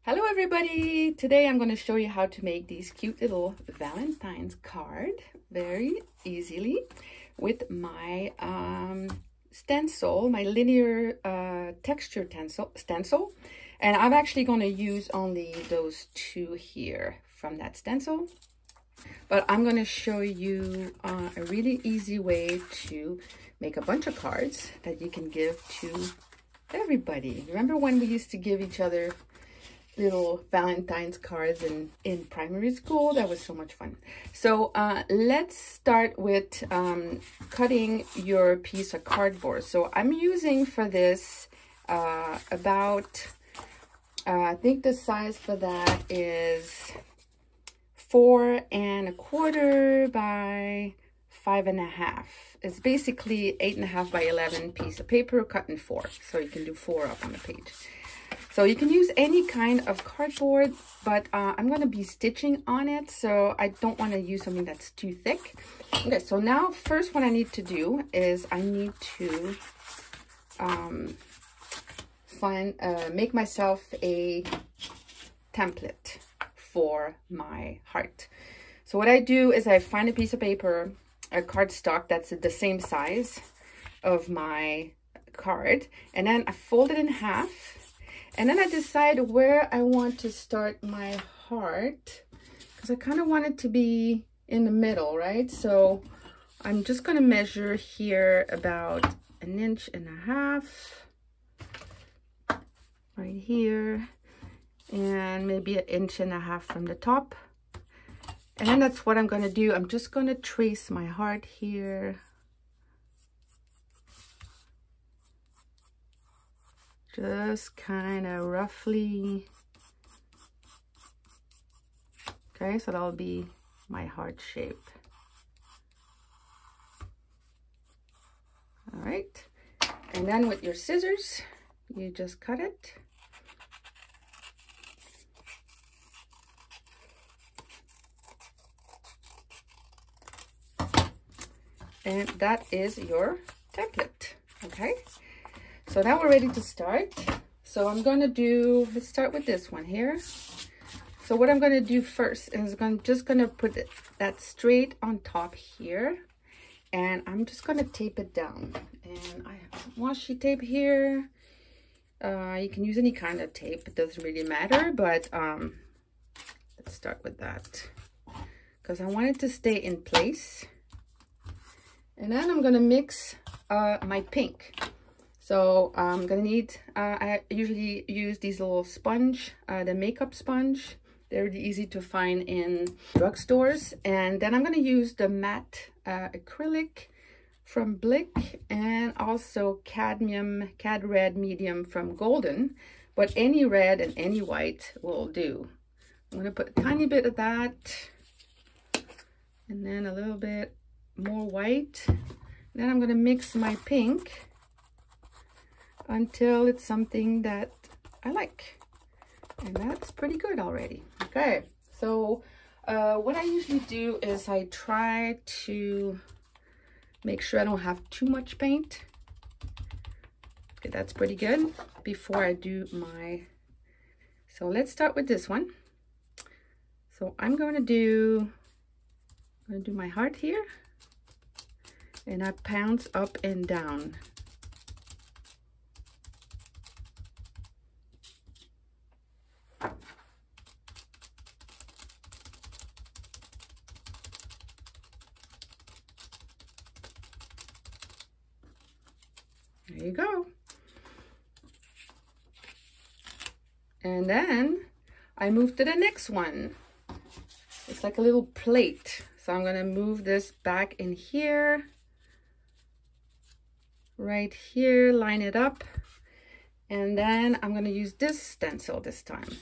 Hello everybody! Today I'm going to show you how to make these cute little Valentine's card very easily with my stencil, my linear texture stencil. And I'm actually going to use only those two here from that stencil. But I'm going to show you a really easy way to make a bunch of cards that you can give to everybody. Remember when we used to give each other little Valentine's cards in primary school? That was so much fun. So let's start with cutting your piece of cardboard. So I'm using for this about I think the size for that is 4 1/4 by 5 1/2. It's basically 8 1/2 by 11 piece of paper cut in 4, so you can do 4 up on the page. So you can use any kind of cardboard, but I'm going to be stitching on it, so I don't want to use something that's too thick. Okay, so now first what I need to do is I need to make myself a template for my heart. So what I do is I find a piece of paper, a cardstock that's the same size of my card, and then I fold it in half. And then I decide where I want to start my heart, because I kind of want it to be in the middle, right? So I'm just going to measure here about 1.5 inches right here, and maybe 1.5 inches from the top. And then that's what I'm going to do. I'm just going to trace my heart here. Just kind of roughly. Okay, so that'll be my heart shape. All right, and then with your scissors, you just cut it. And that is your template, okay? So now we're ready to start. So I'm going to do, let's start with this one here. So what I'm going to do first is just going to put that straight on top here. And I'm just going to tape it down. And I have some washi tape here. You can use any kind of tape. It doesn't really matter. But let's start with that, because I want it to stay in place. And then I'm going to mix my pink. So I'm gonna need, I usually use these little sponge, the makeup sponge. They're really easy to find in drugstores. And then I'm gonna use the matte acrylic from Blick, and also cad red medium from Golden. But any red and any white will do. I'm gonna put a tiny bit of that, and then a little bit more white. Then I'm gonna mix my pink until it's something that I like, and that's pretty good already. Okay, so what I usually do is I try to make sure I don't have too much paint. Okay, that's pretty good before I do my, so let's start with this one. So I'm going to do my heart here, and I pounce up and down. There you go. And then I move to the next one. It's like a little plate. So I'm going to move this back in here, right here, line it up. And then I'm going to use this stencil this time.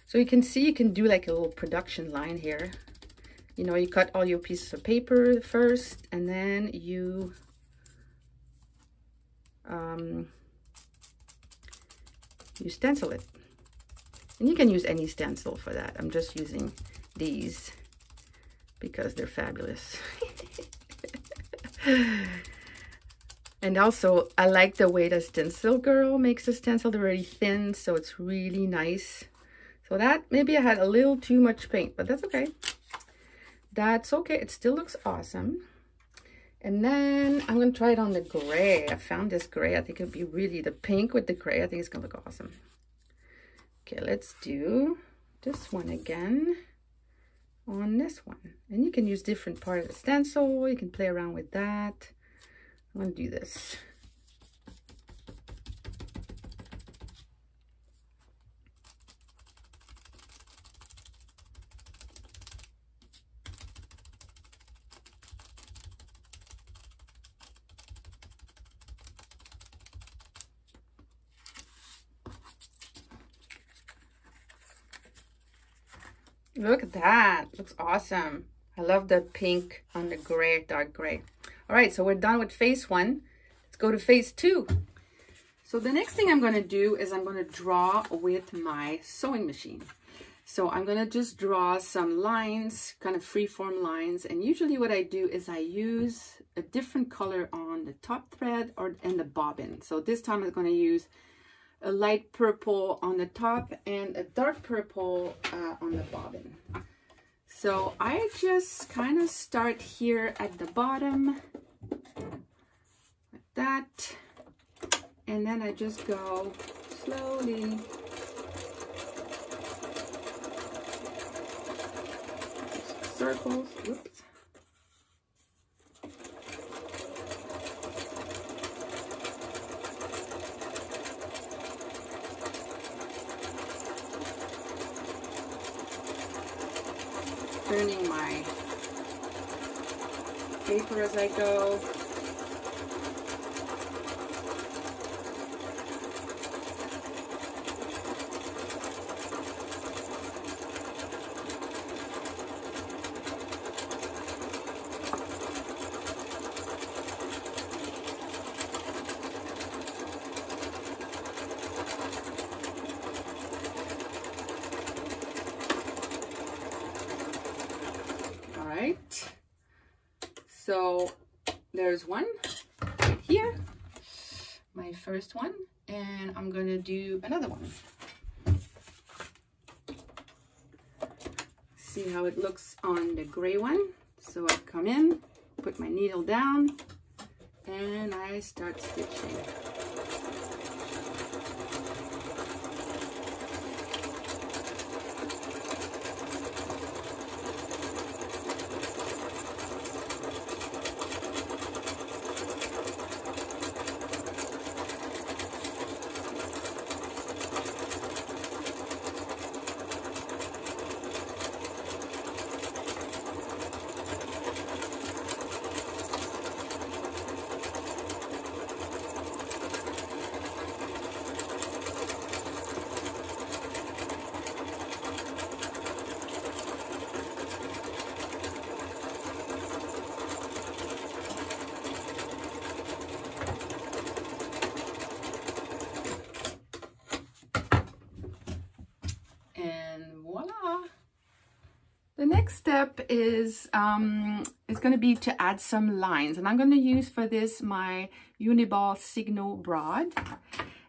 So you can see, you can do like a little production line here. You know, you cut all your pieces of paper first, and then you stencil it. And you can use any stencil for that. I'm just using these because they're fabulous. And also, I like the way the Stencil Girl makes the stencil. They're really thin, so it's really nice. So that, maybe I had a little too much paint, but that's okay. That's okay. It still looks awesome. And then I'm going to try it on the gray. I found this gray. I think it'd be really, the pink with the gray, I think it's going to look awesome. Okay, let's do this one again on this one. And you can use different part of the stencil. You can play around with that. I'm going to do this. Look at that. Looks awesome. I love the pink on the gray, dark gray. All right, so we're done with phase one. Let's go to phase two. So the next thing I'm going to do is I'm going to draw with my sewing machine. So I'm going to just draw some lines, kind of freeform lines. And usually what I do is I use a different color on the top thread and the bobbin. So this time I'm going to use a light purple on the top and a dark purple on the bobbin. So I just kind of start here at the bottom like that, and then I just go slowly circles. Whoops. Turning my paper as I go. So there's one right here, my first one, and I'm gonna do another one. See how it looks on the gray one. So I come in, put my needle down, and I start stitching. The next step is going to be to add some lines, and I'm going to use for this my Uniball Signal Broad.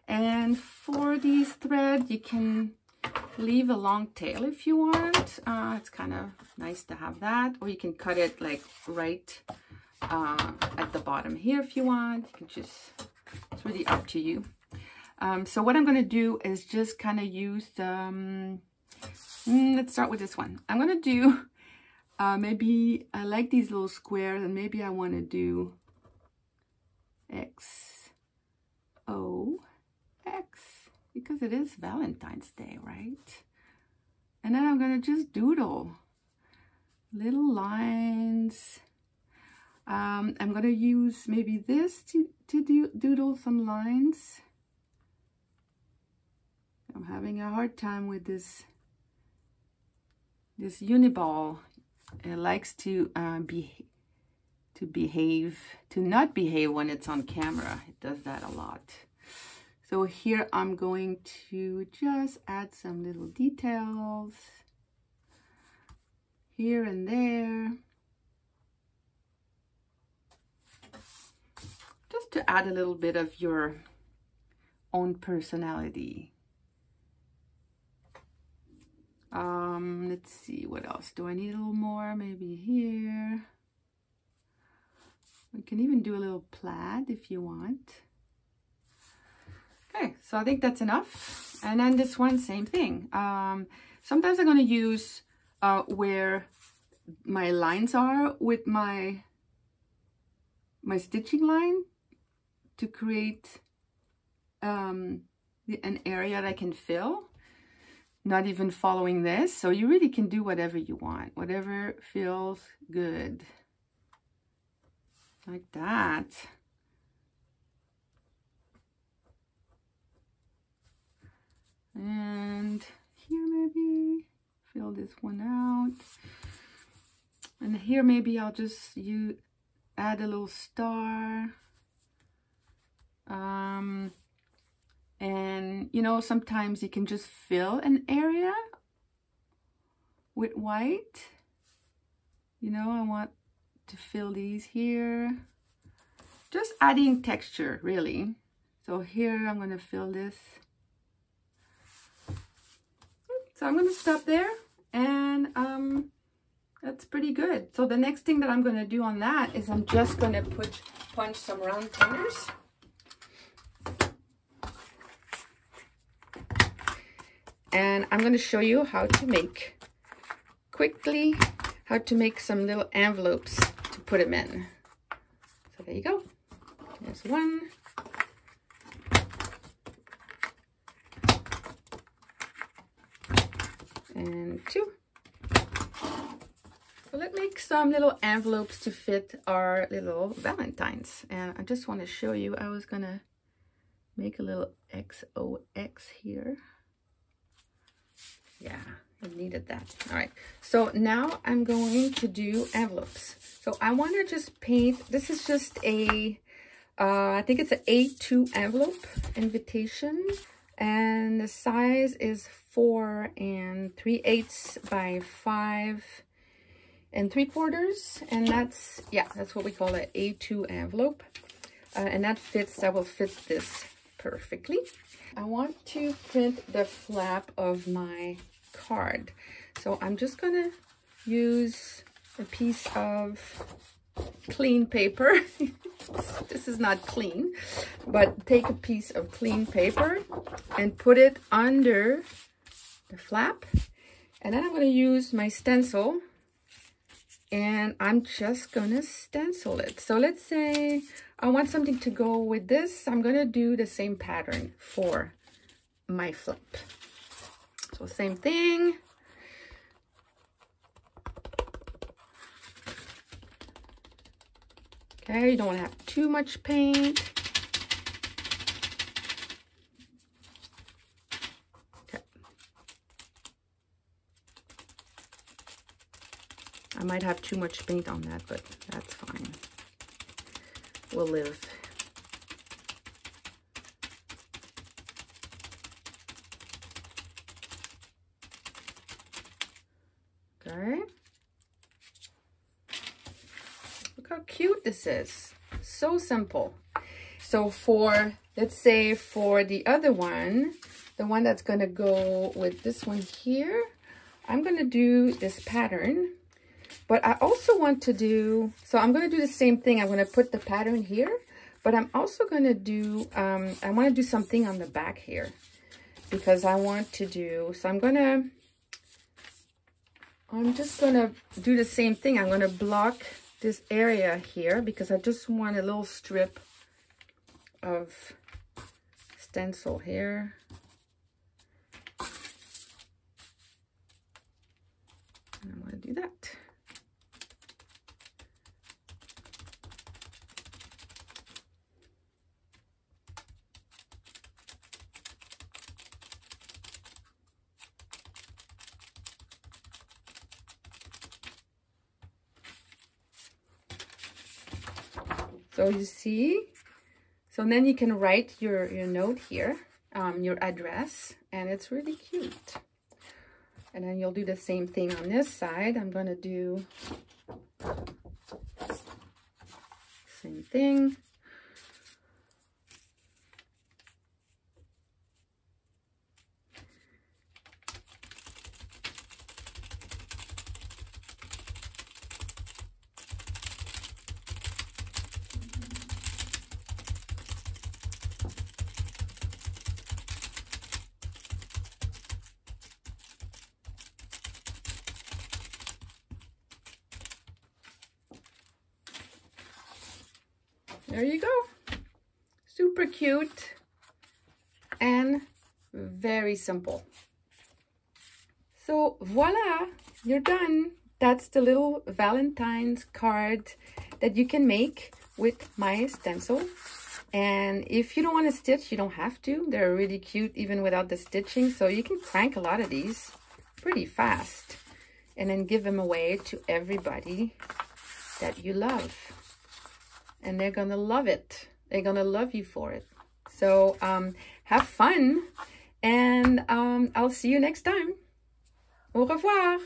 And for these threads, you can leave a long tail if you want. It's kind of nice to have that, or you can cut it like right at the bottom here if you want. You can just, it's really up to you. So what I'm going to do is just kind of use the let's start with this one. I'm going to do, maybe I like these little squares, and maybe I want to do X, O, X, because it is Valentine's Day, right? And then I'm going to just doodle little lines. I'm going to use maybe this to doodle some lines. I'm having a hard time with this Uniball. It likes to not behave when it's on camera. It does that a lot. So here I'm going to just add some little details here and there. just to add a little bit of your own personality. Let's see, what else do I need? A little more, maybe here. We can even do a little plaid if you want. Okay, so I think that's enough. And then this one, same thing. Sometimes I'm going to use where my lines are with my stitching line to create an area that I can fill, not even following this. So you really can do whatever you want, whatever feels good. Like that. And here maybe fill this one out. And here maybe I'll just add a little star. And you know, sometimes you can just fill an area with white. You know, I want to fill these here. Just adding texture, really. So here I'm going to fill this. So I'm going to stop there, and that's pretty good. So the next thing that I'm going to do on that is I'm just going to punch some round corners. And I'm going to show you how to make some little envelopes to put them in. So there you go. There's one. And two. So let's make some little envelopes to fit our little Valentines. And I just want to show you, I was going to make a little XOX here. Yeah, I needed that. All right, so now I'm going to do envelopes. So I want to just paint, this is just a, I think it's an A2 envelope invitation. And the size is 4 3/8 by 5 3/4. And that's, yeah, that's what we call an A2 envelope. And that will fit this perfectly. I want to print the flap of my card. So I'm just gonna use a piece of clean paper. This is not clean, but take a piece of clean paper and put it under the flap. And then I'm gonna use my stencil and I'm just gonna stencil it. So let's say I want something to go with this. I'm gonna do the same pattern for my flap. So same thing. Okay, you don't want to have too much paint. Okay. I might have too much paint on that, but that's fine. We'll live. Okay. Look how cute this is. So simple. So for, let's say for the other one, the one that's going to go with this one here, I'm going to do this pattern. But I also want to do, so I'm going to do the same thing. I'm going to put the pattern here, but I'm also going to do, I want to do something on the back here because I want to do, so I'm just going to do the same thing. I'm going to block this area here because I just want a little strip of stencil here. And I want to do that. So you see, so then you can write your note here, your address, and it's really cute. And then you'll do the same thing on this side. I'm going to do same thing. there you go. Super cute and very simple. So voila, you're done. That's the little Valentine's card that you can make with my stencil. And if you don't want to stitch, you don't have to. They're really cute even without the stitching. So you can crank a lot of these pretty fast and then give them away to everybody that you love. And they're gonna love it. They're gonna love you for it. So have fun, and I'll see you next time. Au revoir.